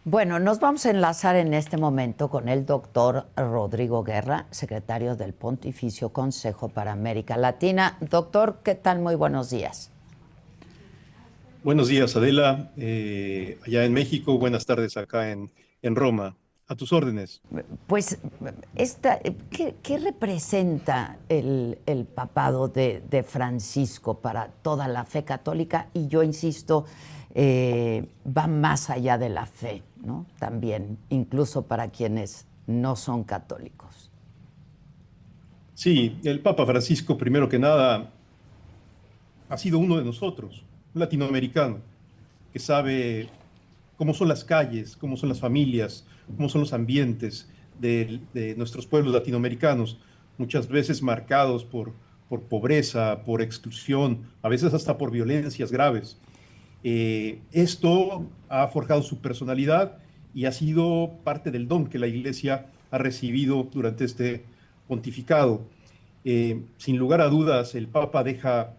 Bueno, nos vamos a enlazar en este momento con el doctor Rodrigo Guerra, secretario del Pontificio Consejo para América Latina. Doctor, ¿qué tal? Muy buenos días. Buenos días, Adela, allá en México, buenas tardes acá en Roma. A tus órdenes. Pues, ¿qué representa el papado de Francisco para toda la fe católica? Y yo insisto, va más allá de la fe, ¿no? También, incluso para quienes no son católicos. Sí, el Papa Francisco, primero que nada, ha sido uno de nosotros, un latinoamericano, que sabe cómo son las calles, cómo son las familias, cómo son los ambientes de nuestros pueblos latinoamericanos, muchas veces marcados por pobreza, por exclusión, a veces hasta por violencias graves. Esto ha forjado su personalidad y ha sido parte del don que la Iglesia ha recibido durante este pontificado. Sin lugar a dudas, el Papa deja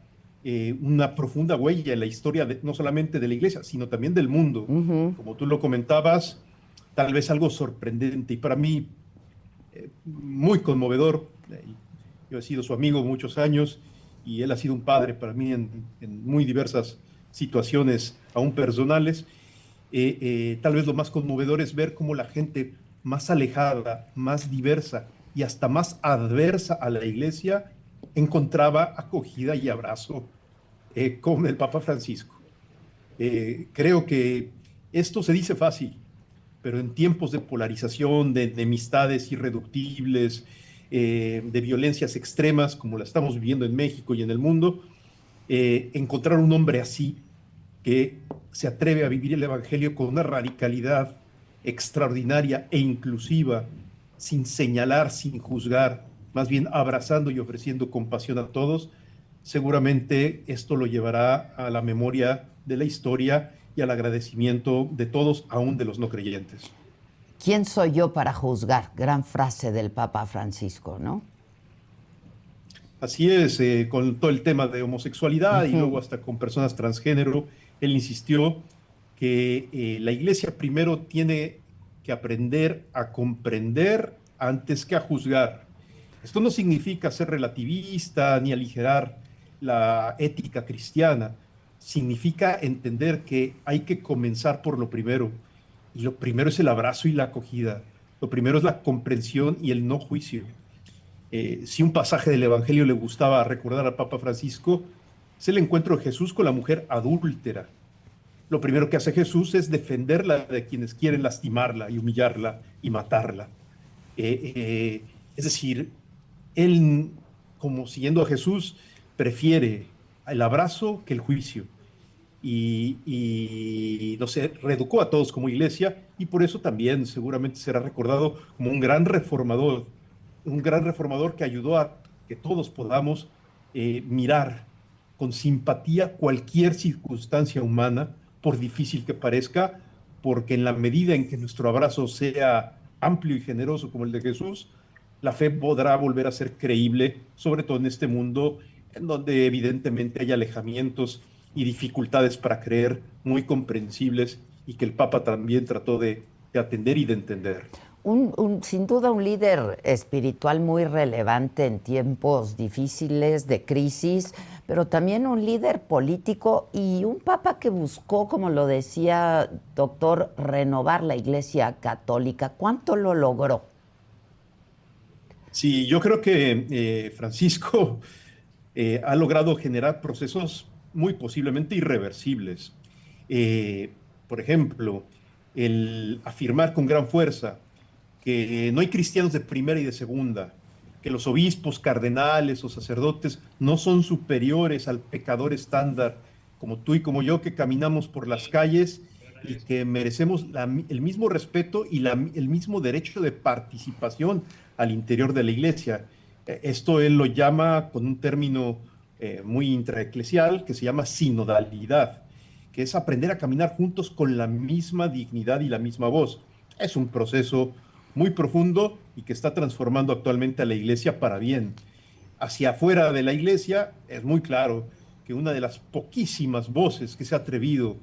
una profunda huella en la historia no solamente de la Iglesia, sino también del mundo. Ujú. Como tú lo comentabas, tal vez algo sorprendente y para mí muy conmovedor. Yo he sido su amigo muchos años y él ha sido un padre para mí en muy diversas situaciones, aún personales. Tal vez lo más conmovedor es ver cómo la gente más alejada, más diversa y hasta más adversa a la iglesia encontraba acogida y abrazo con el Papa Francisco. Creo que esto se dice fácil, pero en tiempos de polarización, de enemistades irreductibles, de violencias extremas como la estamos viviendo en México y en el mundo, encontrar un hombre así que se atreve a vivir el Evangelio con una radicalidad extraordinaria e inclusiva, sin señalar, sin juzgar, más bien abrazando y ofreciendo compasión a todos, seguramente esto lo llevará a la memoria de la historia y al agradecimiento de todos, aún de los no creyentes. ¿Quién soy yo para juzgar? Gran frase del Papa Francisco, ¿no? Así es, con todo el tema de homosexualidad y Ujú. luego hasta con personas transgénero, él insistió que la iglesia primero tiene que aprender a comprender antes que a juzgar. Esto no significa ser relativista ni aligerar la ética cristiana, significa entender que hay que comenzar por lo primero, y lo primero es el abrazo y la acogida, lo primero es la comprensión y el no juicio. Si un pasaje del Evangelio le gustaba recordar al Papa Francisco, es el encuentro de Jesús con la mujer adúltera. Lo primero que hace Jesús es defenderla de quienes quieren lastimarla y humillarla y matarla. Es decir, él, como siguiendo a Jesús, prefiere el abrazo que el juicio. No sé, reeducó a todos como iglesia y por eso también seguramente será recordado como un gran reformador que ayudó a que todos podamos mirar con simpatía cualquier circunstancia humana, por difícil que parezca, porque en la medida en que nuestro abrazo sea amplio y generoso como el de Jesús, la fe podrá volver a ser creíble, sobre todo en este mundo en donde evidentemente hay alejamientos y dificultades para creer muy comprensibles y que el Papa también trató de atender y de entender. Sin duda un líder espiritual muy relevante en tiempos difíciles, de crisis, pero también un líder político y un papa que buscó, como lo decía doctor, renovar la Iglesia Católica. ¿Cuánto lo logró? Sí, yo creo que Francisco ha logrado generar procesos muy posiblemente irreversibles. Eh, por ejemplo, el afirmar con gran fuerza que no hay cristianos de primera y de segunda, que los obispos, cardenales o sacerdotes no son superiores al pecador estándar, como tú y como yo, que caminamos por las calles y que merecemos el mismo respeto y el mismo derecho de participación al interior de la iglesia. Esto él lo llama con un término muy intraeclesial que se llama sinodalidad, que es aprender a caminar juntos con la misma dignidad y la misma voz. Es un proceso muy profundo y que está transformando actualmente a la iglesia para bien. Hacia afuera de la iglesia es muy claro que una de las poquísimas voces que se ha atrevido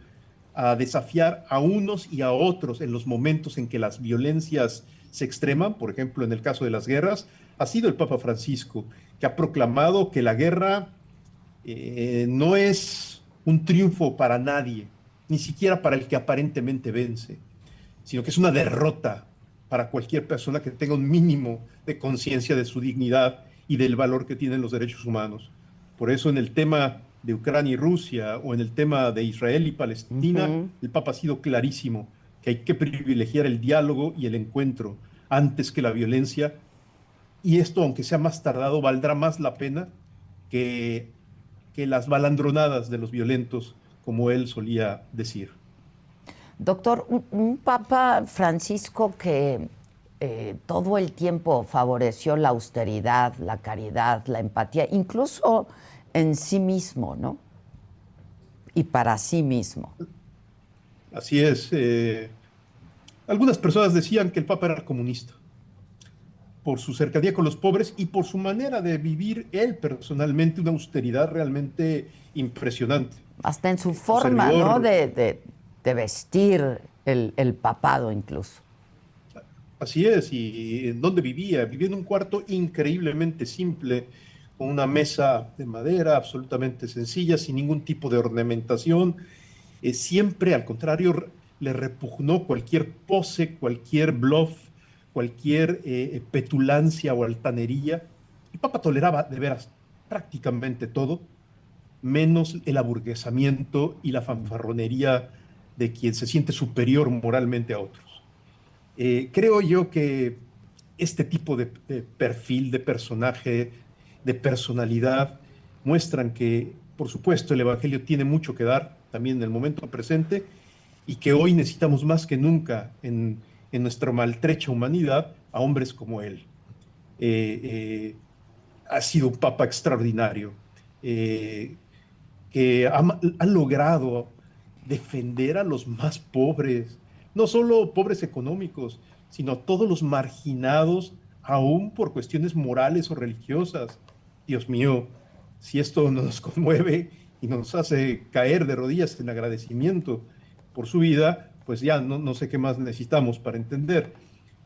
a desafiar a unos y a otros en los momentos en que las violencias se extreman, por ejemplo, en el caso de las guerras, ha sido el Papa Francisco, que ha proclamado que la guerra no es un triunfo para nadie, ni siquiera para el que aparentemente vence, sino que es una derrota para cualquier persona que tenga un mínimo de conciencia de su dignidad y del valor que tienen los derechos humanos. Por eso en el tema de Ucrania y Rusia o en el tema de Israel y Palestina, el Papa ha sido clarísimo que hay que privilegiar el diálogo y el encuentro antes que la violencia, y esto, aunque sea más tardado, valdrá más la pena que, que las balandronadas de los violentos, como él solía decir. Doctor, un Papa Francisco que todo el tiempo favoreció la austeridad, la caridad, la empatía, incluso en sí mismo, ¿no? Y para sí mismo. Así es. Algunas personas decían que el Papa era comunista por su cercanía con los pobres y por su manera de vivir él personalmente una austeridad realmente impresionante. Hasta en su forma, ¿no? De vestir el papado incluso. Así es. ¿Y en dónde vivía? Vivía en un cuarto increíblemente simple, con una mesa de madera absolutamente sencilla, sin ningún tipo de ornamentación. Siempre, al contrario, le repugnó cualquier pose, cualquier bluff, cualquier petulancia o altanería. El Papa toleraba de veras prácticamente todo, menos el aburguesamiento y la fanfarronería de quien se siente superior moralmente a otros. Creo yo que este tipo de perfil, de personaje, de personalidad, muestran que, por supuesto, el Evangelio tiene mucho que dar también en el momento presente y que hoy necesitamos más que nunca en nuestra maltrecha humanidad a hombres como él. Ha sido un papa extraordinario, que ha logrado defender a los más pobres, no solo pobres económicos, sino a todos los marginados, aún por cuestiones morales o religiosas. Dios mío, si esto no nos conmueve y nos hace caer de rodillas en agradecimiento por su vida, pues ya no sé qué más necesitamos para entender.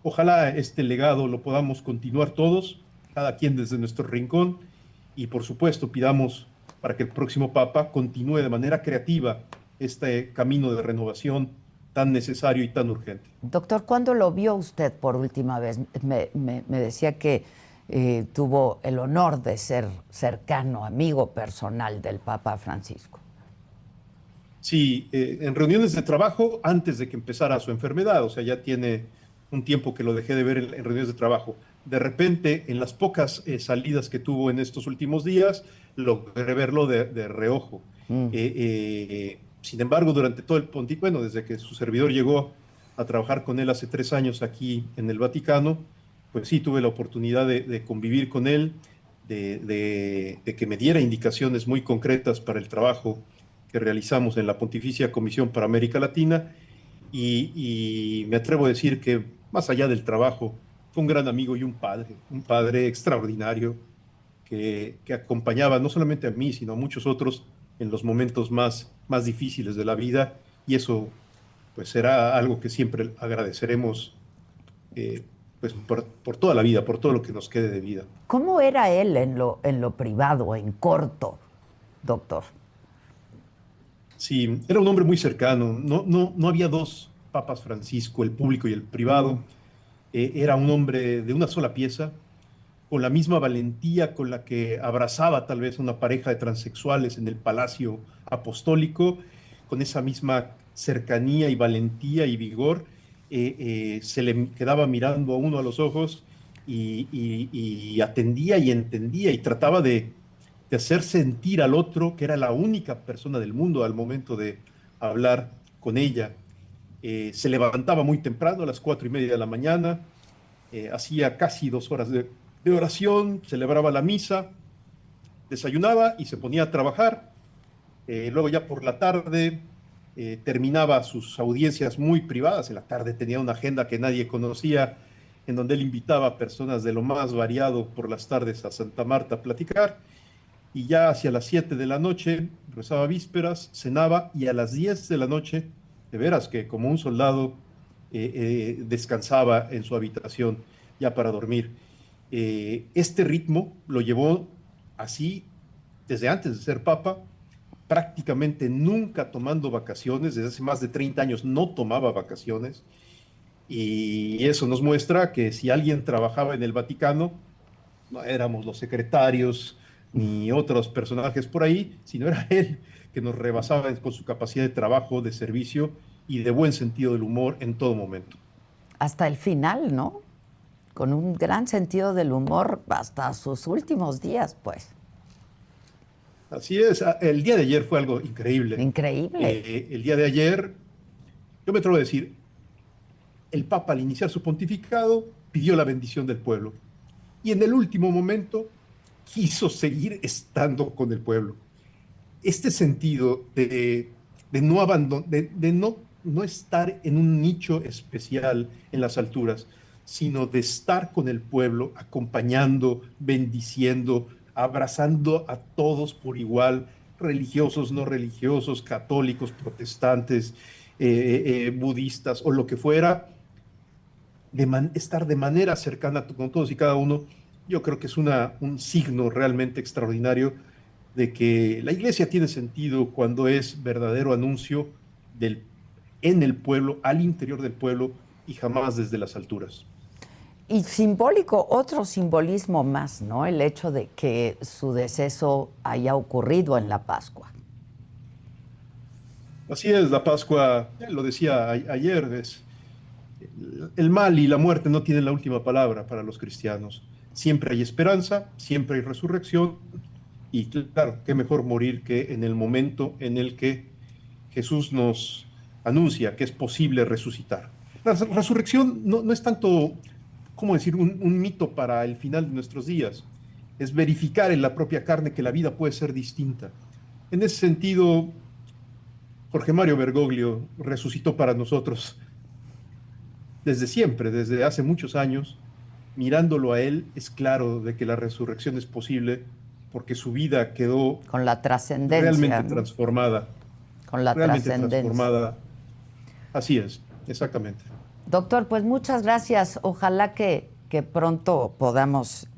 Ojalá este legado lo podamos continuar todos, cada quien desde nuestro rincón, y por supuesto pidamos para que el próximo Papa continúe de manera creativa este camino de renovación tan necesario y tan urgente. Doctor, ¿cuándo lo vio usted por última vez? Me decía que tuvo el honor de ser cercano, amigo personal del Papa Francisco. Sí, en reuniones de trabajo antes de que empezara su enfermedad, o sea, ya tiene un tiempo que lo dejé de ver en reuniones de trabajo. De repente, en las pocas salidas que tuvo en estos últimos días, logré verlo de reojo. Sin embargo, durante todo el pontificado, bueno, desde que su servidor llegó a trabajar con él hace 3 años aquí en el Vaticano, pues sí tuve la oportunidad de convivir con él, de que me diera indicaciones muy concretas para el trabajo que realizamos en la Pontificia Comisión para América Latina, y me atrevo a decir que más allá del trabajo, fue un gran amigo y un padre extraordinario que acompañaba no solamente a mí, sino a muchos otros en los momentos más difíciles de la vida, y eso pues será algo que siempre agradeceremos pues por toda la vida, por todo lo que nos quede de vida. ¿Cómo era él en lo privado, en corto, doctor? Sí, era un hombre muy cercano. No había dos papas Francisco, el público y el privado. Era un hombre de una sola pieza, con la misma valentía con la que abrazaba tal vez una pareja de transexuales en el Palacio Apostólico, con esa misma cercanía y valentía y vigor, se le quedaba mirando a uno a los ojos y atendía y entendía y trataba de hacer sentir al otro que era la única persona del mundo al momento de hablar con ella. Se levantaba muy temprano, a las 4:30 de la mañana, hacía casi 2 horas de oración, celebraba la misa, desayunaba y se ponía a trabajar. Luego ya por la tarde terminaba sus audiencias muy privadas. En la tarde tenía una agenda que nadie conocía, en donde él invitaba a personas de lo más variado por las tardes a Santa Marta a platicar. Y ya hacia las 7 de la noche rezaba vísperas, cenaba, y a las 10 de la noche de veras que como un soldado descansaba en su habitación ya para dormir. Este ritmo lo llevó así desde antes de ser papa, prácticamente nunca tomando vacaciones, desde hace más de 30 años no tomaba vacaciones, y eso nos muestra que si alguien trabajaba en el Vaticano, no éramos los secretarios ni otros personajes por ahí, sino era él que nos rebasaba con su capacidad de trabajo, de servicio y de buen sentido del humor en todo momento. Hasta el final, ¿no? Con un gran sentido del humor hasta sus últimos días, pues. Así es, el día de ayer fue algo increíble. Increíble. El día de ayer, yo me atrevo a decir, el Papa al iniciar su pontificado pidió la bendición del pueblo y en el último momento quiso seguir estando con el pueblo. Este sentido de no de no estar en un nicho especial en las alturas, sino de estar con el pueblo, acompañando, bendiciendo, abrazando a todos por igual, religiosos, no religiosos, católicos, protestantes, budistas o lo que fuera, estar de manera cercana con todos y cada uno, yo creo que es un signo realmente extraordinario de que la iglesia tiene sentido cuando es verdadero anuncio en el pueblo, al interior del pueblo y jamás desde las alturas. Y simbólico, otro simbolismo más, ¿no? El hecho de que su deceso haya ocurrido en la Pascua. Así es, la Pascua, lo decía ayer, el mal y la muerte no tienen la última palabra para los cristianos. Siempre hay esperanza, siempre hay resurrección y claro, qué mejor morir que en el momento en el que Jesús nos anuncia que es posible resucitar. La resurrección no es tanto, ¿cómo decir?, un mito para el final de nuestros días. Es verificar en la propia carne que la vida puede ser distinta. En ese sentido, Jorge Mario Bergoglio resucitó para nosotros desde siempre, desde hace muchos años. Mirándolo a él, es claro de que la resurrección es posible porque su vida quedó con la trascendencia, realmente ¿no? transformada. Con la Realmente trascendencia. transformada. Así es, exactamente. Doctor, pues muchas gracias. Ojalá que pronto podamos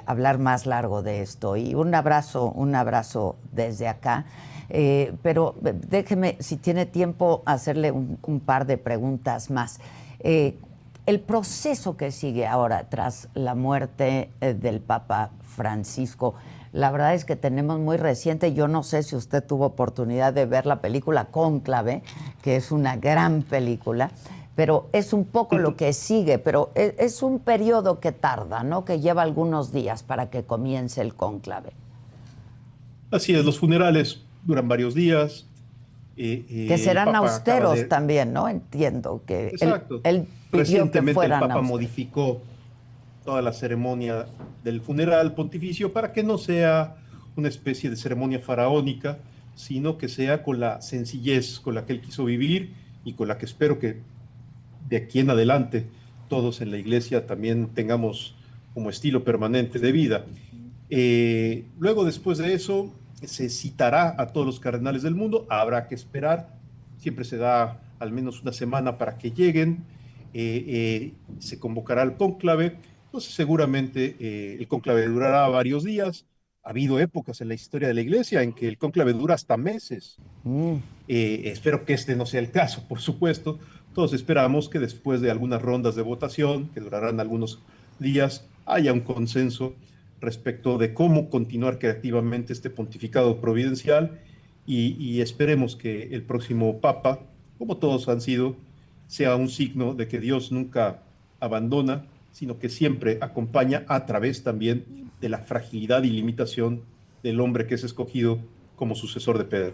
hablar más largo de esto. Y un abrazo desde acá. Pero déjeme, si tiene tiempo, hacerle un par de preguntas más. El proceso que sigue ahora tras la muerte del Papa Francisco, la verdad es que tenemos muy reciente, yo no sé si usted tuvo oportunidad de ver la película Cónclave, que es una gran película, pero es un poco lo que sigue, pero es un periodo que tarda, ¿no? Que lleva algunos días para que comience el cónclave. Así es, los funerales duran varios días. Que serán austeros también, ¿no? Entiendo que exacto. Él pidió Recientemente que fueran el Papa austeros. modificó toda la ceremonia del funeral pontificio para que no sea una especie de ceremonia faraónica, sino que sea con la sencillez con la que él quiso vivir y con la que espero que de aquí en adelante todos en la iglesia también tengamos como estilo permanente de vida. Luego, después de eso, se citará a todos los cardenales del mundo, habrá que esperar, siempre se da al menos una semana para que lleguen, se convocará al cónclave, entonces seguramente el cónclave durará varios días. Ha habido épocas en la historia de la iglesia en que el cónclave dura hasta meses. Espero que este no sea el caso, por supuesto. Todos esperamos que después de algunas rondas de votación, que durarán algunos días, haya un consenso respecto de cómo continuar creativamente este pontificado providencial y esperemos que el próximo Papa, como todos han sido, sea un signo de que Dios nunca abandona, sino que siempre acompaña a través también de la fragilidad y limitación del hombre que es escogido como sucesor de Pedro.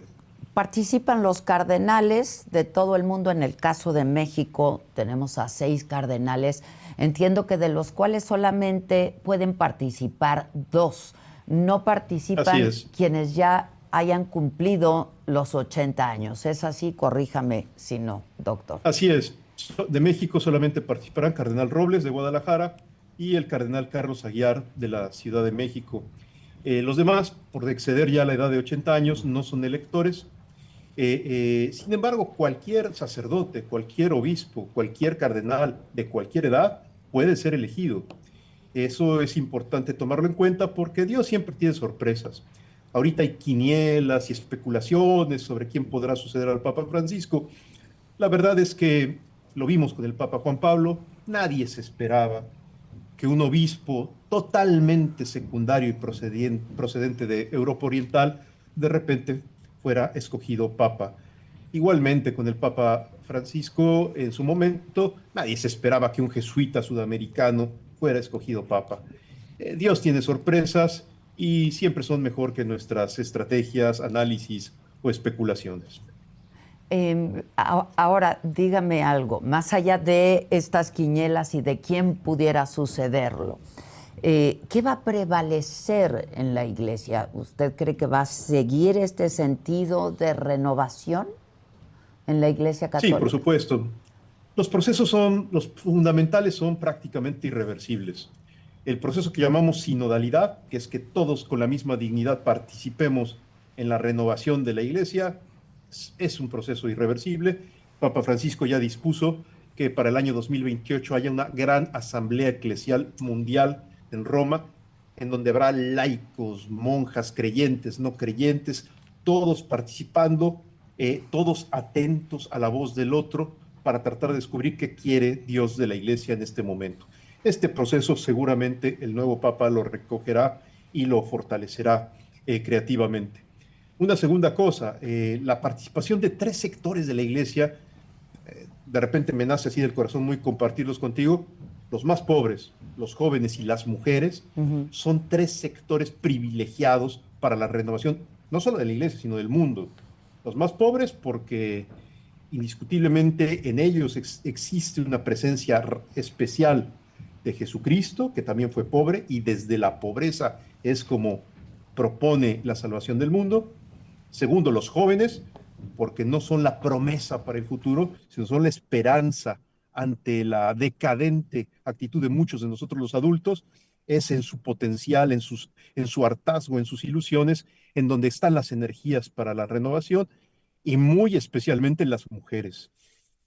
Participan los cardenales de todo el mundo. En el caso de México tenemos a 6 cardenales. Entiendo que de los cuales solamente pueden participar 2. No participan quienes ya hayan cumplido los 80 años. ¿Es así? Corríjame si no, doctor. Así es. De México solamente participarán Cardenal Robles de Guadalajara y el Cardenal Carlos Aguiar de la Ciudad de México. Los demás, por exceder ya la edad de 80 años, no son electores Sin embargo, cualquier sacerdote, cualquier obispo, cualquier cardenal de cualquier edad puede ser elegido. Eso es importante tomarlo en cuenta porque Dios siempre tiene sorpresas. Ahorita hay quinielas y especulaciones sobre quién podrá suceder al Papa Francisco. La verdad es que lo vimos con el Papa Juan Pablo, nadie se esperaba que un obispo totalmente secundario y procedente de Europa Oriental de repente fuera escogido papa. Igualmente con el Papa Francisco en su momento, nadie se esperaba que un jesuita sudamericano fuera escogido papa. Dios tiene sorpresas y siempre son mejor que nuestras estrategias, análisis o especulaciones. Ahora, dígame algo, más allá de estas quinielas y de quién pudiera sucederlo, ¿qué va a prevalecer en la Iglesia? ¿Usted cree que va a seguir este sentido de renovación en la Iglesia Sí, por Católica? supuesto. Los fundamentales son prácticamente irreversibles. El proceso que llamamos sinodalidad, que es que todos con la misma dignidad participemos en la renovación de la Iglesia, es un proceso irreversible. Papa Francisco ya dispuso que para el año 2028 haya una gran asamblea eclesial mundial en Roma, en donde habrá laicos, monjas, creyentes, no creyentes, todos participando, todos atentos a la voz del otro para tratar de descubrir qué quiere Dios de la Iglesia en este momento. Este proceso seguramente el nuevo Papa lo recogerá y lo fortalecerá creativamente. Una segunda cosa, la participación de tres sectores de la Iglesia, de repente me nace así del corazón muy compartirlos contigo. Los más pobres, los jóvenes y las mujeres son tres sectores privilegiados para la renovación, no solo de la Iglesia, sino del mundo. Los más pobres porque indiscutiblemente en ellos existe una presencia especial de Jesucristo, que también fue pobre, y desde la pobreza es como propone la salvación del mundo. Segundo, los jóvenes, porque no son la promesa para el futuro, sino son la esperanza ante la decadente actitud de muchos de nosotros los adultos. Es en su potencial, en su hartazgo, en sus ilusiones, en donde están las energías para la renovación, y muy especialmente en las mujeres,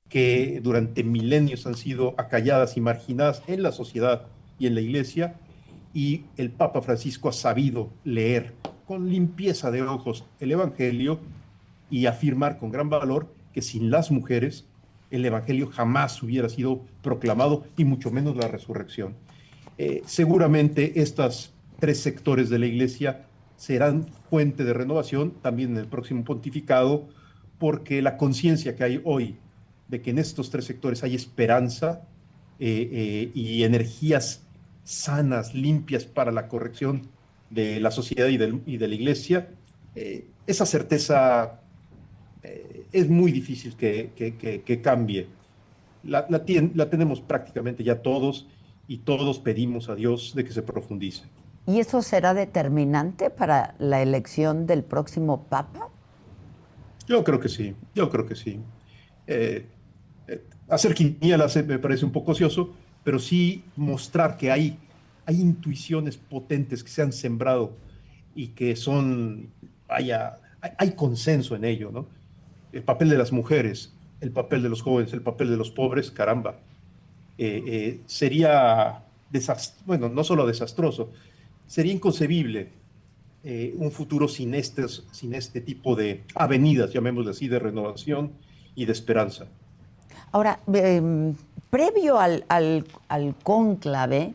que durante milenios han sido acalladas y marginadas en la sociedad y en la iglesia, y el Papa Francisco ha sabido leer con limpieza de ojos el Evangelio y afirmar con gran valor que sin las mujeres el Evangelio jamás hubiera sido proclamado y mucho menos la resurrección. Seguramente estos tres sectores de la Iglesia serán fuente de renovación también en el próximo pontificado, porque la conciencia que hay hoy de que en estos tres sectores hay esperanza y energías sanas, limpias para la corrección de la sociedad y de la Iglesia, esa certeza es muy difícil que cambie. La tenemos prácticamente ya todos y todos pedimos a Dios de que se profundice. ¿Y eso será determinante para la elección del próximo Papa? Yo creo que sí, yo creo que sí. Eh, Hacer quinielas me parece un poco ocioso, pero sí mostrar que hay intuiciones potentes que se han sembrado y que son, hay consenso en ello, ¿no? El papel de las mujeres, el papel de los jóvenes, el papel de los pobres, caramba, sería, bueno, no solo desastroso, sería inconcebible un futuro sin este tipo de avenidas, llamémosle así, de renovación y de esperanza. Ahora, previo al cónclave,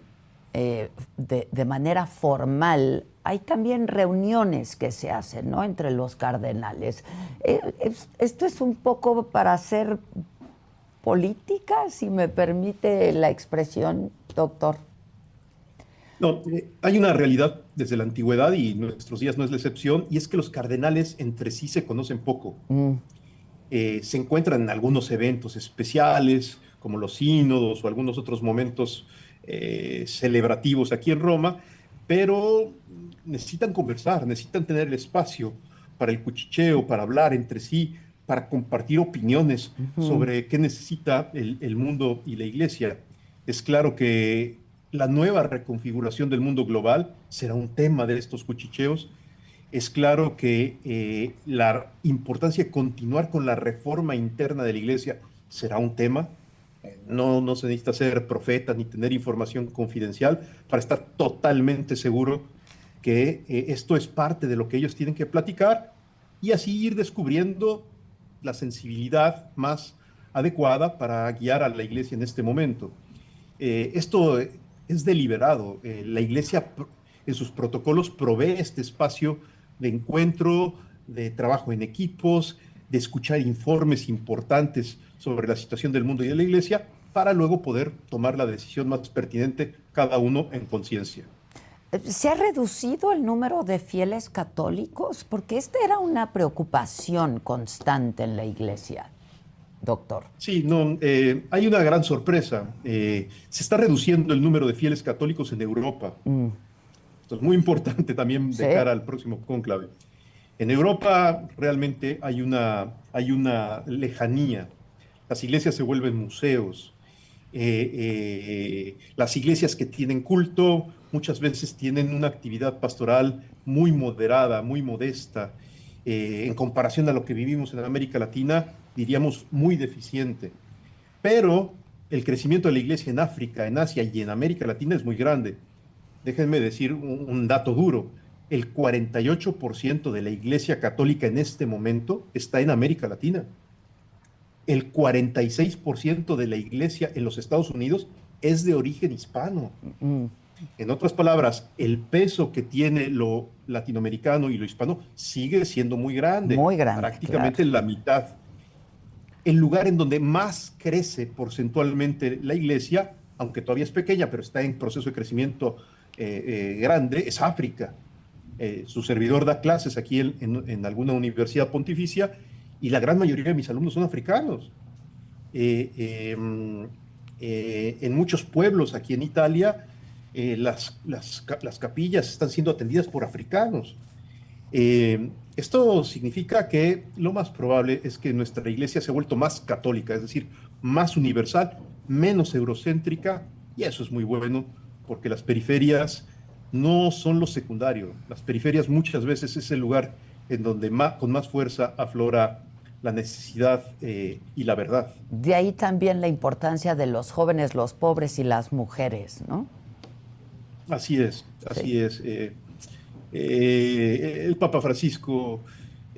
de manera formal, hay también reuniones que se hacen, ¿no?, entre los cardenales. Esto es un poco para hacer política, si me permite la expresión, doctor. No, hay una realidad desde la antigüedad y nuestros días no es la excepción, y es que los cardenales entre sí se conocen poco. Se encuentran en algunos eventos especiales, como los sínodos o algunos otros momentos celebrativos aquí en Roma, pero necesitan conversar, necesitan tener el espacio para el cuchicheo, para hablar entre sí, para compartir opiniones sobre qué necesita el mundo y la iglesia. Es claro que la nueva reconfiguración del mundo global será un tema de estos cuchicheos, es claro que la importancia de continuar con la reforma interna de la Iglesia será un tema. No se necesita ser profeta ni tener información confidencial para estar totalmente seguro que esto es parte de lo que ellos tienen que platicar y así ir descubriendo la sensibilidad más adecuada para guiar a la Iglesia en este momento. Esto es deliberado. La Iglesia en sus protocolos provee este espacio de encuentro, de trabajo en equipos, de escuchar informes importantes sobre la situación del mundo y de la Iglesia, para luego poder tomar la decisión más pertinente, cada uno en conciencia. ¿Se ha reducido el número de fieles católicos? Porque esta era una preocupación constante en la Iglesia, doctor. Sí, no, hay una gran sorpresa. Se está reduciendo el número de fieles católicos en Europa. Esto es muy importante también de cara al próximo cónclave. En Europa realmente hay una lejanía. Las iglesias se vuelven museos. Las iglesias que tienen culto muchas veces tienen una actividad pastoral muy moderada, muy modesta, en comparación a lo que vivimos en América Latina, diríamos muy deficiente. Pero el crecimiento de la iglesia en África, en Asia y en América Latina es muy grande. Déjenme decir un dato duro. El 48% de la iglesia católica en este momento está en América Latina. El 46% de la iglesia en los Estados Unidos es de origen hispano. En otras palabras, el peso que tiene lo latinoamericano y lo hispano sigue siendo muy grande. Muy grande, prácticamente claro. la mitad. El lugar en donde más crece porcentualmente la iglesia, aunque todavía es pequeña, pero está en proceso de crecimiento grande, es África. Su servidor da clases aquí en alguna universidad pontificia y la gran mayoría de mis alumnos son africanos. En muchos pueblos aquí en Italia, las capillas están siendo atendidas por africanos. Esto significa que lo más probable es que nuestra iglesia se ha vuelto más católica, es decir, más universal, menos eurocéntrica, y eso es muy bueno, porque las periferias no son lo secundario. Las periferias muchas veces es el lugar en donde con más fuerza aflora la necesidad y la verdad. De ahí también la importancia de los jóvenes, los pobres y las mujeres, ¿no? Así es, así Sí. es. El Papa Francisco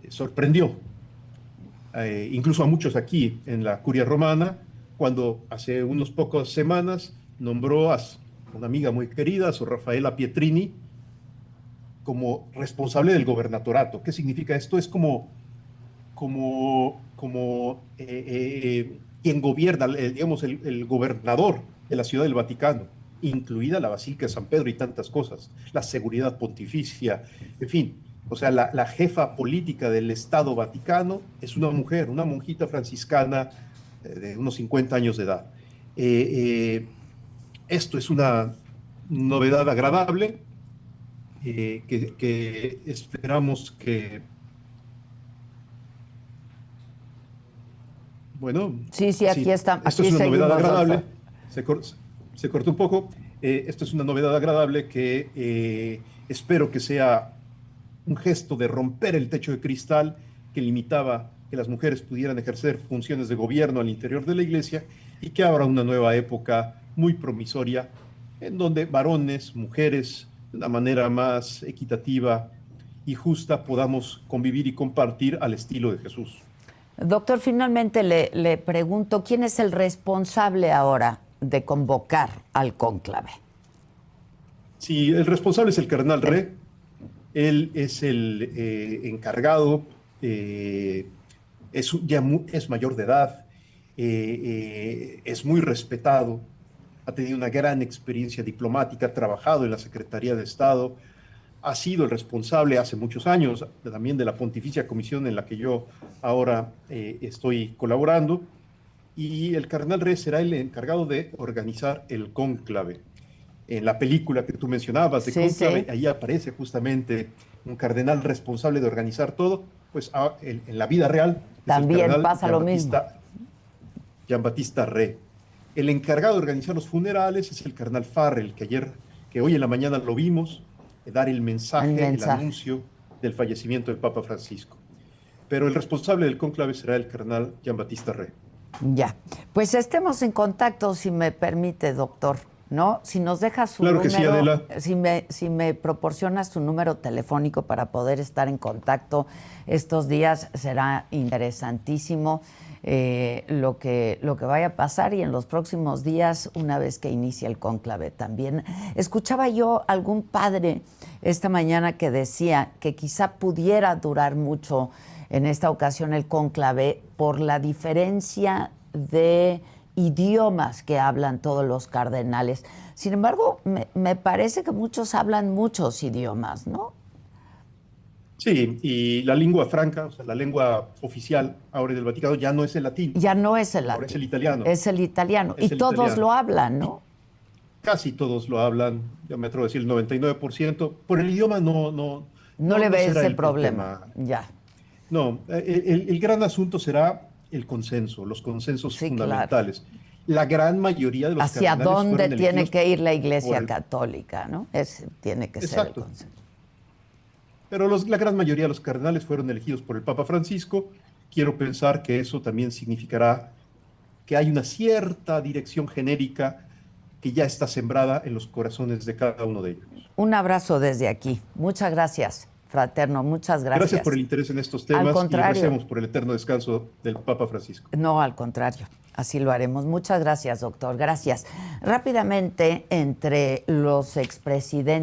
sorprendió, incluso a muchos aquí en la Curia Romana, cuando hace unos pocas semanas nombró a una amiga muy querida, a su Rafaela Pietrini, como responsable del gobernatorato. ¿Qué significa esto? Es como quien gobierna, digamos, el gobernador de la Ciudad del Vaticano, incluida la Basílica de San Pedro y tantas cosas, la seguridad pontificia, en fin. O sea, la jefa política del Estado Vaticano es una mujer, una monjita franciscana de unos 50 años de edad. Esto es una novedad agradable que esperamos que... Bueno, Sí, aquí está. Esto Aquí es una novedad seguimos, agradable. doctor. Se cortó un poco. Esto es una novedad agradable que espero que sea un gesto de romper el techo de cristal que limitaba que las mujeres pudieran ejercer funciones de gobierno al interior de la iglesia y que abra una nueva época muy promisoria en donde varones, mujeres, de una manera más equitativa y justa podamos convivir y compartir al estilo de Jesús. Doctor, finalmente le pregunto, ¿quién es el responsable ahora de convocar al cónclave? Sí, el responsable es el cardenal Re. Él es el encargado, es mayor de edad, es muy respetado, ha tenido una gran experiencia diplomática, ha trabajado en la Secretaría de Estado, ha sido el responsable hace muchos años también de la Pontificia Comisión en la que yo ahora estoy colaborando, y el cardenal Re será el encargado de organizar el cónclave. En la película que tú mencionabas de Sí, Cónclave, sí. ahí aparece justamente un cardenal responsable de organizar todo, pues en la vida real es También el cardenal pasa lo mismo. Jean Baptiste Re. El encargado de organizar los funerales es el cardenal Farrell, que hoy en la mañana lo vimos, dar el mensaje, el anuncio del fallecimiento del Papa Francisco. Pero el responsable del cónclave será el cardenal Giambattista Re. Ya, pues estemos en contacto, si me permite, doctor, ¿no? Si nos deja su Claro número, que sí, Adela. si me proporciona su número telefónico para poder estar en contacto estos días, será interesantísimo lo que vaya a pasar, y en los próximos días, una vez que inicie el cónclave también. Escuchaba yo algún padre esta mañana que decía que quizá pudiera durar mucho en esta ocasión el cónclave por la diferencia de idiomas que hablan todos los cardenales. Sin embargo, me parece que muchos hablan muchos idiomas, ¿no? Sí, y la lengua franca, o sea, la lengua oficial ahora del Vaticano ya no es el latín. Ya no es el latín. Ahora es el italiano. Es el italiano. Es y el todos italiano. lo hablan, ¿no? Casi todos lo hablan, yo me atrevo a decir el 99%. Por el idioma no le ve será ese el problema. tema. Ya. No, el gran asunto será el consenso, los consensos Sí, fundamentales. claro. La gran mayoría de los ¿Hacia cardenales dónde fueron tiene elegidos que ir la Iglesia por el- Católica, no? Tiene que ser el Exacto. consenso. Pero la gran mayoría de los cardenales fueron elegidos por el Papa Francisco. Quiero pensar que eso también significará que hay una cierta dirección genérica que ya está sembrada en los corazones de cada uno de ellos. Un abrazo desde aquí. Muchas gracias, fraterno. Muchas gracias. Gracias por el interés en estos temas y contrario. recemos por el eterno descanso del Papa Francisco. No, al contrario. Así lo haremos. Muchas gracias, doctor. Gracias. Rápidamente, entre los expresidentes